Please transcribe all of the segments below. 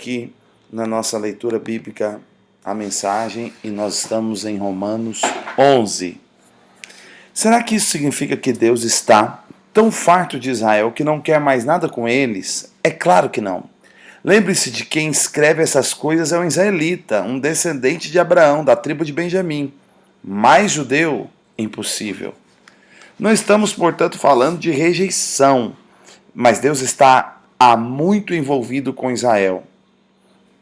aqui na nossa leitura bíblica a mensagem e nós estamos em Romanos 11. Será que isso significa que Deus está tão farto de Israel que não quer mais nada com eles? É claro que não. Lembre-se de quem escreve essas coisas é um israelita, um descendente de Abraão, da tribo de Benjamim. Mais judeu? Impossível. Não estamos, portanto, falando de rejeição, mas Deus está há muito envolvido com Israel.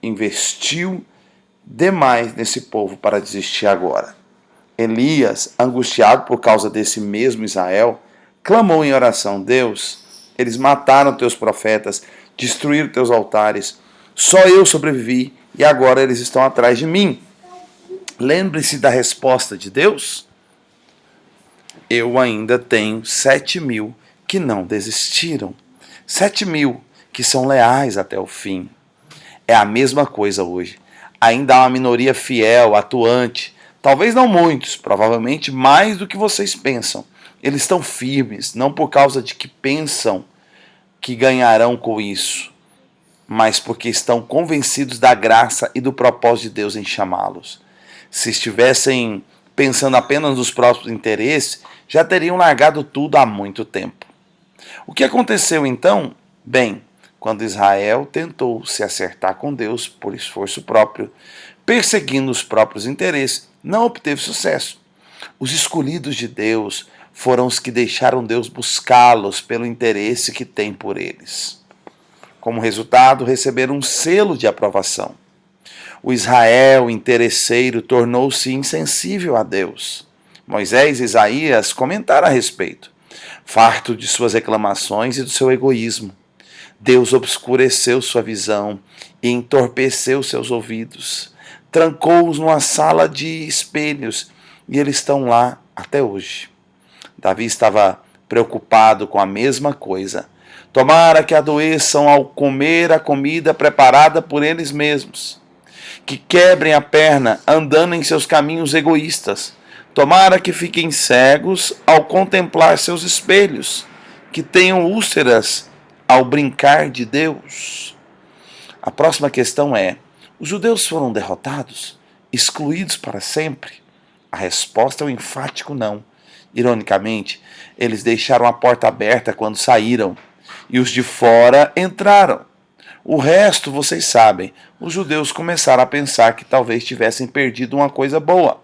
Investiu demais nesse povo para desistir agora. Elias, angustiado por causa desse mesmo Israel, clamou em oração: Deus, eles mataram teus profetas, destruíram teus altares, só eu sobrevivi e agora eles estão atrás de mim. Lembre-se da resposta de Deus. Eu ainda tenho 7.000 que não desistiram. 7.000 que são leais até o fim. É a mesma coisa hoje. Ainda há uma minoria fiel, atuante. Talvez não muitos, provavelmente mais do que vocês pensam. Eles estão firmes, não por causa de que pensam que ganharão com isso, mas porque estão convencidos da graça e do propósito de Deus em chamá-los. Se estivessem pensando apenas nos próprios interesses, já teriam largado tudo há muito tempo. O que aconteceu então? Bem, quando Israel tentou se acertar com Deus por esforço próprio, perseguindo os próprios interesses, não obteve sucesso. Os escolhidos de Deus foram os que deixaram Deus buscá-los pelo interesse que tem por eles. Como resultado, receberam um selo de aprovação. O Israel interesseiro tornou-se insensível a Deus. Moisés e Isaías comentaram a respeito, farto de suas reclamações e do seu egoísmo. Deus obscureceu sua visão e entorpeceu seus ouvidos. Trancou-os numa sala de espelhos e eles estão lá até hoje. Davi estava preocupado com a mesma coisa. Tomara que adoeçam ao comer a comida preparada por eles mesmos. Que quebrem a perna andando em seus caminhos egoístas. Tomara que fiquem cegos ao contemplar seus espelhos. Que tenham úlceras ao brincar de Deus. A próxima questão é: os judeus foram derrotados? Excluídos para sempre? A resposta é um enfático não. Ironicamente, eles deixaram a porta aberta quando saíram, e os de fora entraram. O resto, vocês sabem, os judeus começaram a pensar que talvez tivessem perdido uma coisa boa.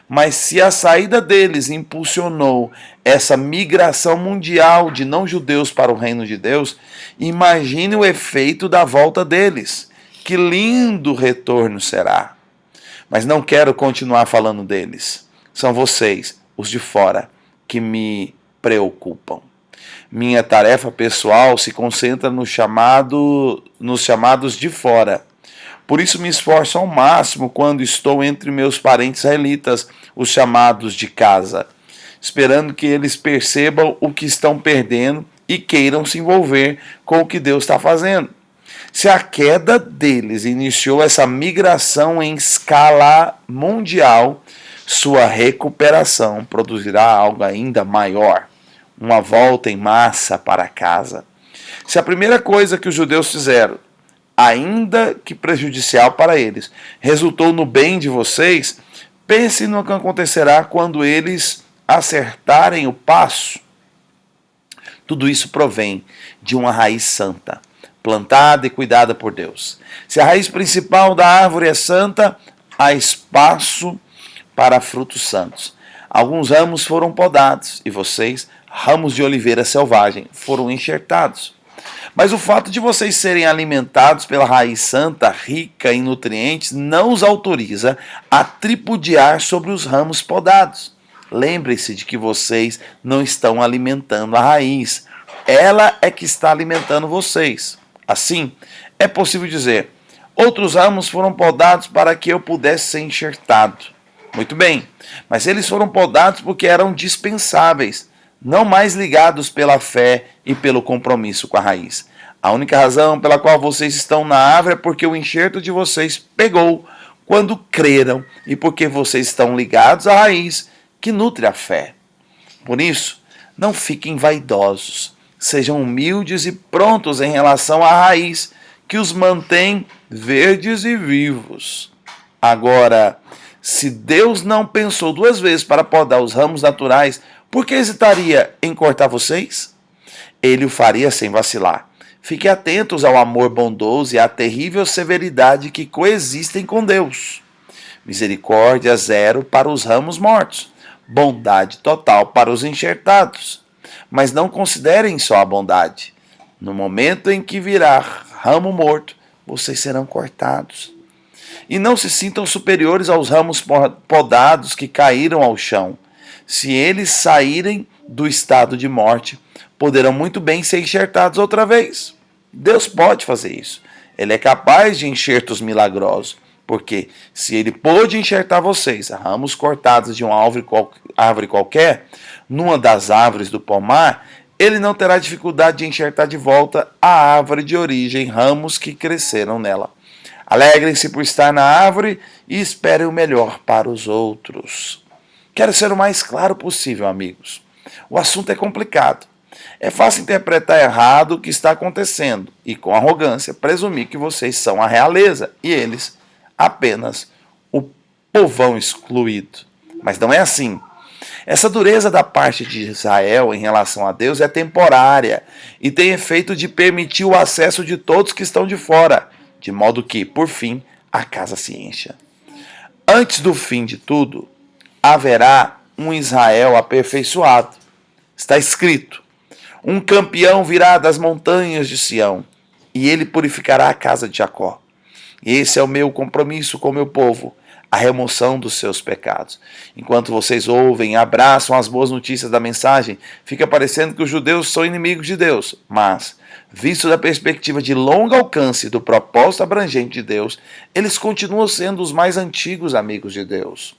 Mas se a saída deles impulsionou essa migração mundial de não-judeus para o reino de Deus, imagine o efeito da volta deles. Que lindo retorno será! Mas não quero continuar falando deles. São vocês, os de fora, que me preocupam. Minha tarefa pessoal se concentra nos chamados de fora. Por isso me esforço ao máximo quando estou entre meus parentes israelitas, os chamados de casa, esperando que eles percebam o que estão perdendo e queiram se envolver com o que Deus está fazendo. Se a queda deles iniciou essa migração em escala mundial, sua recuperação produzirá algo ainda maior, uma volta em massa para casa. Se a primeira coisa que os judeus fizeram, ainda que prejudicial para eles, resultou no bem de vocês, pense no que acontecerá quando eles acertarem o passo. Tudo isso provém de uma raiz santa, plantada e cuidada por Deus. Se a raiz principal da árvore é santa, há espaço para frutos santos. Alguns ramos foram podados e vocês, ramos de oliveira selvagem, foram enxertados. Mas o fato de vocês serem alimentados pela raiz santa, rica em nutrientes, não os autoriza a tripudiar sobre os ramos podados. Lembre-se de que vocês não estão alimentando a raiz. Ela é que está alimentando vocês. Assim, é possível dizer: outros ramos foram podados para que eu pudesse ser enxertado. Muito bem, mas eles foram podados porque eram dispensáveis, não mais ligados pela fé e pelo compromisso com a raiz. A única razão pela qual vocês estão na árvore é porque o enxerto de vocês pegou quando creram e porque vocês estão ligados à raiz que nutre a fé. Por isso, não fiquem vaidosos, sejam humildes e prontos em relação à raiz que os mantém verdes e vivos. Agora, se Deus não pensou duas vezes para podar os ramos naturais, por que hesitaria em cortar vocês? Ele o faria sem vacilar. Fiquem atentos ao amor bondoso e à terrível severidade que coexistem com Deus. Misericórdia zero para os ramos mortos, bondade total para os enxertados. Mas não considerem só a bondade. No momento em que virar ramo morto, vocês serão cortados. E não se sintam superiores aos ramos podados que caíram ao chão. Se eles saírem do estado de morte, poderão muito bem ser enxertados outra vez. Deus pode fazer isso. Ele é capaz de enxertos milagrosos. Porque se ele pôde enxertar vocês, ramos cortados de uma árvore qualquer, numa das árvores do pomar, ele não terá dificuldade de enxertar de volta a árvore de origem, ramos que cresceram nela. Alegrem-se por estar na árvore e esperem o melhor para os outros. Quero ser o mais claro possível, amigos. O assunto é complicado. É fácil interpretar errado o que está acontecendo e, com arrogância, presumir que vocês são a realeza e eles apenas o povão excluído. Mas não é assim. Essa dureza da parte de Israel em relação a Deus é temporária e tem efeito de permitir o acesso de todos que estão de fora, de modo que, por fim, a casa se encha. Antes do fim de tudo, haverá um Israel aperfeiçoado. Está escrito: um campeão virá das montanhas de Sião, e ele purificará a casa de Jacó. Esse é o meu compromisso com o meu povo, a remoção dos seus pecados. Enquanto vocês ouvem e abraçam as boas notícias da mensagem, fica parecendo que os judeus são inimigos de Deus. Mas, visto da perspectiva de longo alcance do propósito abrangente de Deus, eles continuam sendo os mais antigos amigos de Deus.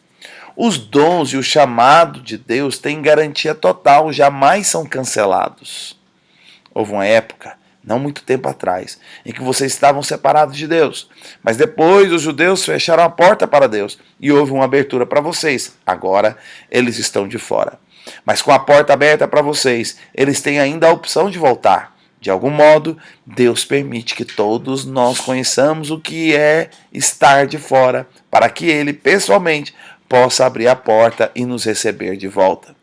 Os dons e o chamado de Deus têm garantia total, jamais são cancelados. Houve uma época, não muito tempo atrás, em que vocês estavam separados de Deus. Mas depois os judeus fecharam a porta para Deus e houve uma abertura para vocês. Agora eles estão de fora. Mas com a porta aberta para vocês, eles têm ainda a opção de voltar. De algum modo, Deus permite que todos nós conheçamos o que é estar de fora, para que Ele, pessoalmente, possa abrir a porta e nos receber de volta.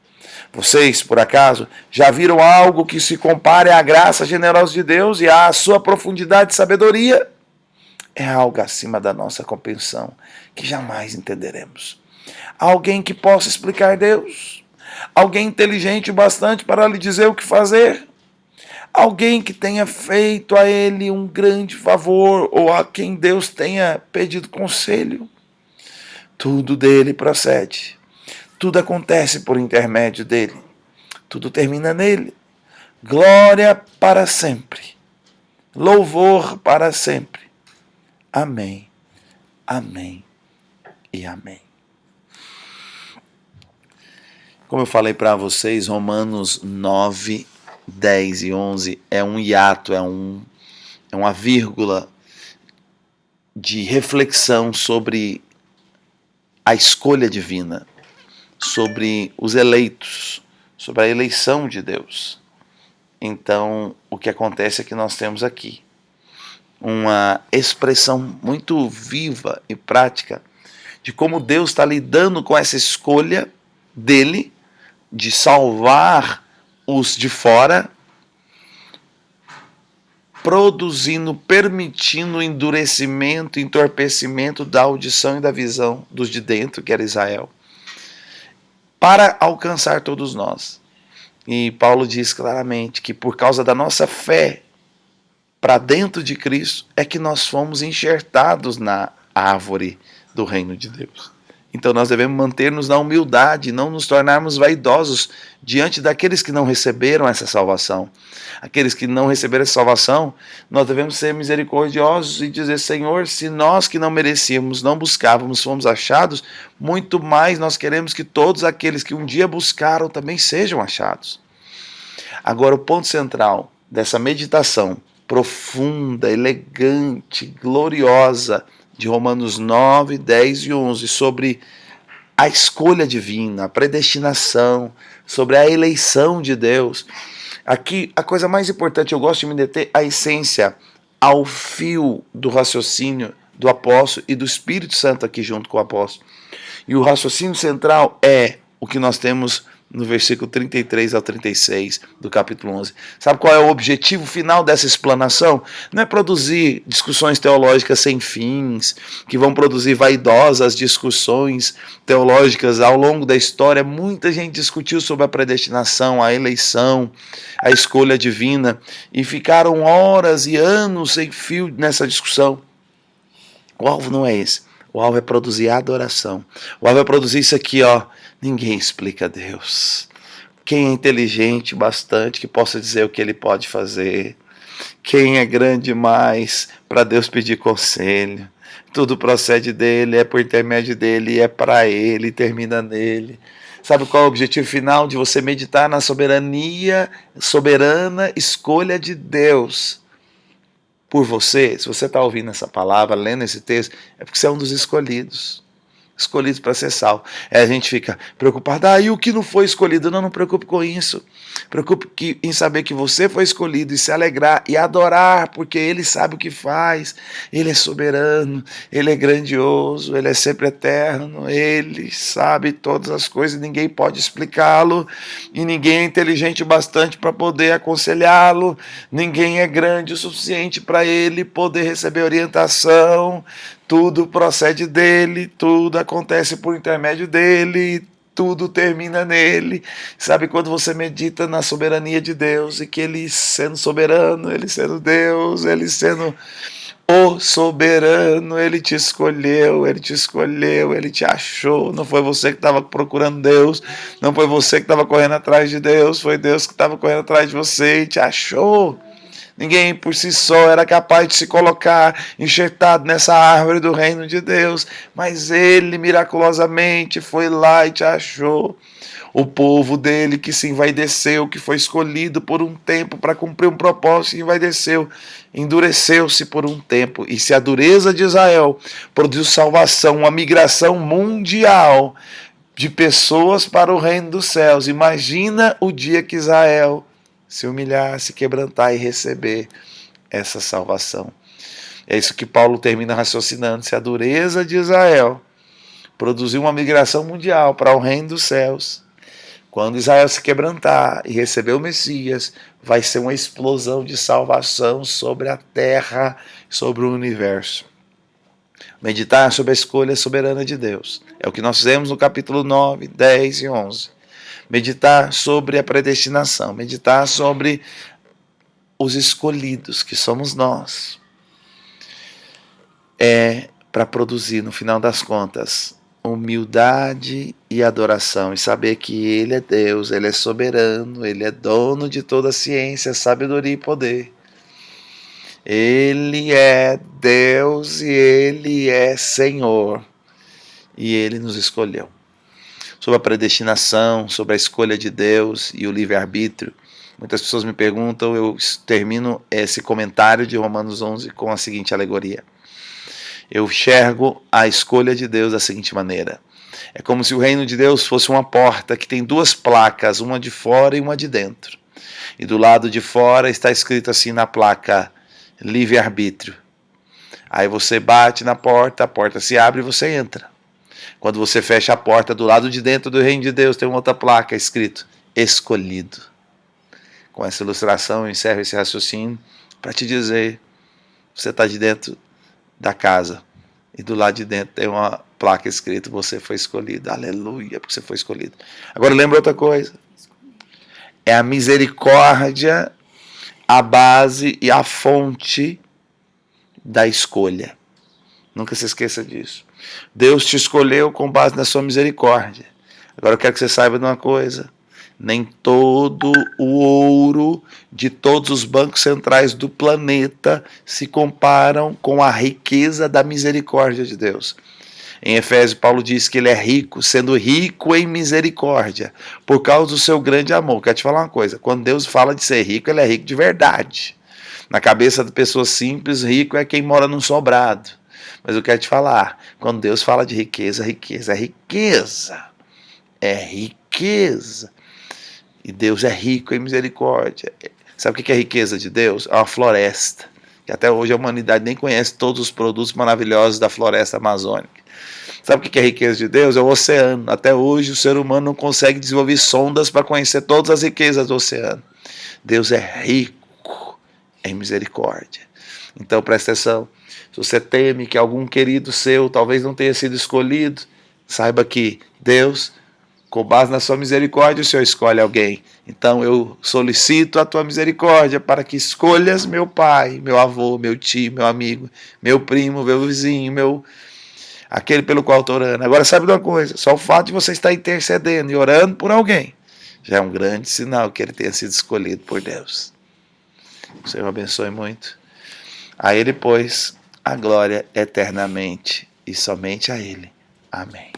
Vocês, por acaso, já viram algo que se compare à graça generosa de Deus e à sua profundidade de sabedoria? É algo acima da nossa compreensão, que jamais entenderemos. Alguém que possa explicar Deus? Alguém inteligente o bastante para lhe dizer o que fazer? Alguém que tenha feito a ele um grande favor ou a quem Deus tenha pedido conselho? Tudo dele procede. Tudo acontece por intermédio dele. Tudo termina nele. Glória para sempre. Louvor para sempre. Amém. Amém e amém. Como eu falei para vocês, Romanos 9, 10 e 11 é um hiato, é uma vírgula de reflexão sobre a escolha divina, sobre os eleitos, sobre a eleição de Deus. Então, o que acontece é que nós temos aqui uma expressão muito viva e prática de como Deus está lidando com essa escolha dele de salvar os de fora, produzindo, permitindo o endurecimento, entorpecimento da audição e da visão dos de dentro, que era Israel, para alcançar todos nós. E Paulo diz claramente que por causa da nossa fé para dentro de Cristo é que nós fomos enxertados na árvore do reino de Deus. Então nós devemos manter-nos na humildade, não nos tornarmos vaidosos diante daqueles que não receberam essa salvação. Aqueles que não receberam essa salvação, nós devemos ser misericordiosos e dizer: Senhor, se nós que não merecíamos, não buscávamos, fomos achados, muito mais nós queremos que todos aqueles que um dia buscaram também sejam achados. Agora, o ponto central dessa meditação profunda, elegante, gloriosa, de Romanos 9, 10 e 11, sobre a escolha divina, a predestinação, sobre a eleição de Deus. Aqui, a coisa mais importante, eu gosto de me deter, a essência, ao fio do raciocínio do apóstolo e do Espírito Santo aqui junto com o apóstolo. E o raciocínio central é o que nós temos no versículo 33 ao 36 do capítulo 11. Sabe qual é o objetivo final dessa explanação? Não é produzir discussões teológicas sem fins, que vão produzir vaidosas discussões teológicas ao longo da história. Muita gente discutiu sobre a predestinação, a eleição, a escolha divina, e ficaram horas e anos sem fio nessa discussão. O alvo não é esse. O alvo é produzir adoração. O alvo é produzir isso aqui, ó. Ninguém explica Deus. Quem é inteligente bastante que possa dizer o que ele pode fazer? Quem é grande demais para Deus pedir conselho? Tudo procede dele, é por intermédio dele, é para ele, termina nele. Sabe qual é o objetivo final de você meditar na soberana escolha de Deus por você? Se você está ouvindo essa palavra, lendo esse texto, é porque você é um dos escolhidos para ser salvo. A gente fica preocupado, e o que não foi escolhido? Não preocupe com isso. Preocupe em saber que você foi escolhido e se alegrar e adorar, porque Ele sabe o que faz. Ele é soberano, Ele é grandioso, Ele é sempre eterno, Ele sabe todas as coisas, ninguém pode explicá-lo, e ninguém é inteligente bastante para poder aconselhá-lo, ninguém é grande o suficiente para Ele poder receber orientação. Tudo procede dele, tudo acontece por intermédio dele, tudo termina nele. Sabe quando você medita na soberania de Deus e que Ele sendo soberano, Ele sendo Deus, Ele sendo o soberano, Ele te escolheu, Ele te achou. Não foi você que estava procurando Deus, não foi você que estava correndo atrás de Deus, foi Deus que estava correndo atrás de você e te achou. Ninguém por si só era capaz de se colocar enxertado nessa árvore do reino de Deus, mas Ele miraculosamente foi lá e te achou. O povo dele que se envaideceu, que foi escolhido por um tempo para cumprir um propósito, se envaideceu, endureceu-se por um tempo. E se a dureza de Israel produziu salvação, uma migração mundial de pessoas para o reino dos céus, imagina o dia que Israel se humilhar, se quebrantar e receber essa salvação. É isso que Paulo termina raciocinando. Se a dureza de Israel produziu uma migração mundial para o reino dos céus, quando Israel se quebrantar e receber o Messias, vai ser uma explosão de salvação sobre a terra, sobre o universo. Meditar sobre a escolha soberana de Deus. É o que nós fizemos no capítulo 9, 10 e 11. Meditar sobre a predestinação, meditar sobre os escolhidos, que somos nós, é para produzir, no final das contas, humildade e adoração, e saber que Ele é Deus, Ele é soberano, Ele é dono de toda a ciência, sabedoria e poder. Ele é Deus e Ele é Senhor, e Ele nos escolheu. Sobre a predestinação, sobre a escolha de Deus e o livre-arbítrio. Muitas pessoas me perguntam, eu termino esse comentário de Romanos 11 com a seguinte alegoria. Eu enxergo a escolha de Deus da seguinte maneira. É como se o reino de Deus fosse uma porta que tem duas placas, uma de fora e uma de dentro. E do lado de fora está escrito assim na placa, livre-arbítrio. Aí você bate na porta, a porta se abre e você entra. Quando você fecha a porta do lado de dentro do reino de Deus, tem uma outra placa escrito, escolhido. Com essa ilustração eu encerro esse raciocínio para te dizer, você está de dentro da casa e do lado de dentro tem uma placa escrito, você foi escolhido. Aleluia, porque você foi escolhido. Agora lembra outra coisa. É a misericórdia a base e a fonte da escolha. Nunca se esqueça disso. Deus te escolheu com base na sua misericórdia. Agora eu quero que você saiba de uma coisa. Nem todo o ouro de todos os bancos centrais do planeta se comparam com a riqueza da misericórdia de Deus. Em Efésios, Paulo diz que ele é rico, sendo rico em misericórdia, por causa do seu grande amor. Quero te falar uma coisa, quando Deus fala de ser rico, ele é rico de verdade. Na cabeça de pessoas simples, rico é quem mora num sobrado. Mas eu quero te falar, quando Deus fala de riqueza, riqueza é riqueza. É riqueza. E Deus é rico em misericórdia. Sabe o que é riqueza de Deus? É uma floresta que até hoje a humanidade nem conhece todos os produtos maravilhosos da floresta amazônica. Sabe o que é a riqueza de Deus? É o oceano. Até hoje o ser humano não consegue desenvolver sondas para conhecer todas as riquezas do oceano. Deus é rico em misericórdia. Então presta atenção. Se você teme que algum querido seu talvez não tenha sido escolhido, saiba que Deus, com base na sua misericórdia, o Senhor escolhe alguém. Então eu solicito a tua misericórdia para que escolhas meu pai, meu avô, meu tio, meu amigo, meu primo, meu vizinho, aquele pelo qual estou orando. Agora sabe de uma coisa, só o fato de você estar intercedendo e orando por alguém já é um grande sinal que ele tenha sido escolhido por Deus. O Senhor abençoe muito. A Ele, pois, a glória eternamente e somente a Ele. Amém.